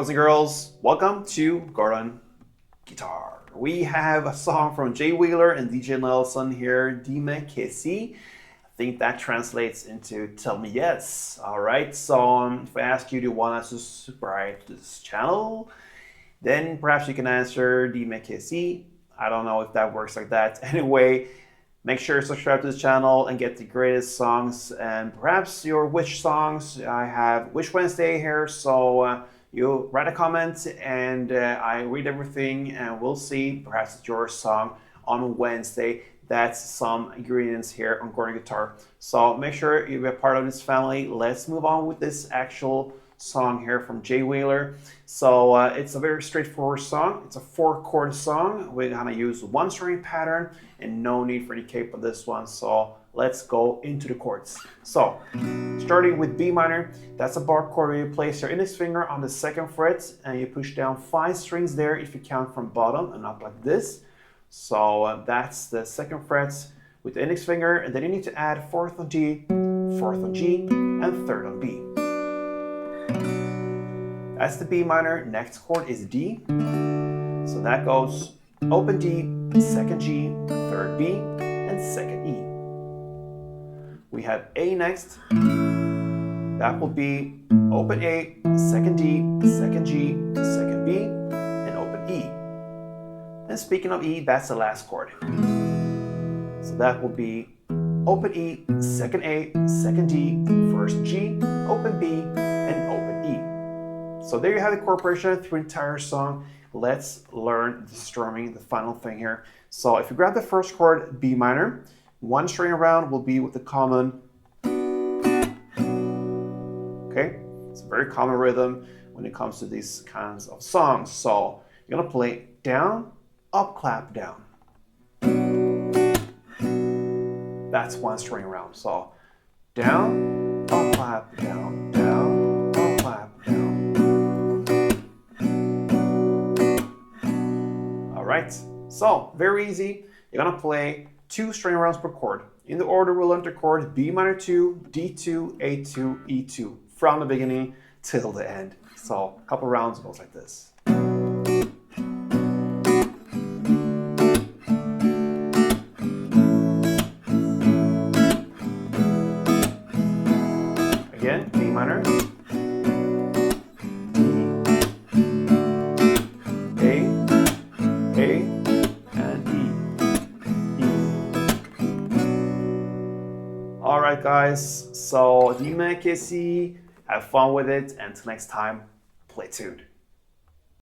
boys and girls, welcome to Gordon Guitar. We have a song from Jay Wheeler and DJ Nelson here, Dime Que Si. I think that translates into Tell Me Yes. Alright, so if I ask you, do you want to subscribe to this channel? Then perhaps you can answer Dime Que Si. I don't know if that works like that. Anyway, make sure you subscribe to this channel and get the greatest songs and perhaps your wish songs. I have Wish Wednesday here, so you write a comment and I read everything and we'll see. Perhaps it's your song on Wednesday. That's some ingredients here on Gordon Guitar. So make sure you be a part of this family. Let's move on with this actual song here from Jay Wheeler. So it's a very straightforward song. It's a 4-chord song. We're gonna use one string pattern and no need for any capo for this one. So let's go into the chords. So starting with B minor, that's a bar chord where you place your index finger on the 2nd fret and you push down 5 strings there if you count from bottom and up like this. So that's the 2nd fret with the index finger, and then you need to add 4th on G, 4th on G, and 3rd on B. That's the B minor. Next chord is D. So that goes open D, 2nd G, 3rd B, and 2nd E. We have A next. That will be open A, 2nd D, 2nd G, 2nd B, and open E. And speaking of E, that's the last chord. So that will be open E, 2nd A, 2nd D, 1st G, open B, and open E. So there you have the chord progression through the entire song. Let's learn the strumming, the final thing here. So if you grab the first chord, B minor, one string around will be with the common. Okay, it's a very common rhythm when it comes to these kinds of songs. So you're gonna play down, up, clap, down. That's one string around. So down, up, clap, down, down, up, clap, down. All right, so very easy. You're gonna play 2 string rounds per chord. In the order we'll learn the chord B minor 2, D2, A2, E2 from the beginning till the end. So a couple rounds goes like this. Again, B minor, D, A, and E. Alright guys, so Dime Que Si, have fun with it, and until next time, play tuned.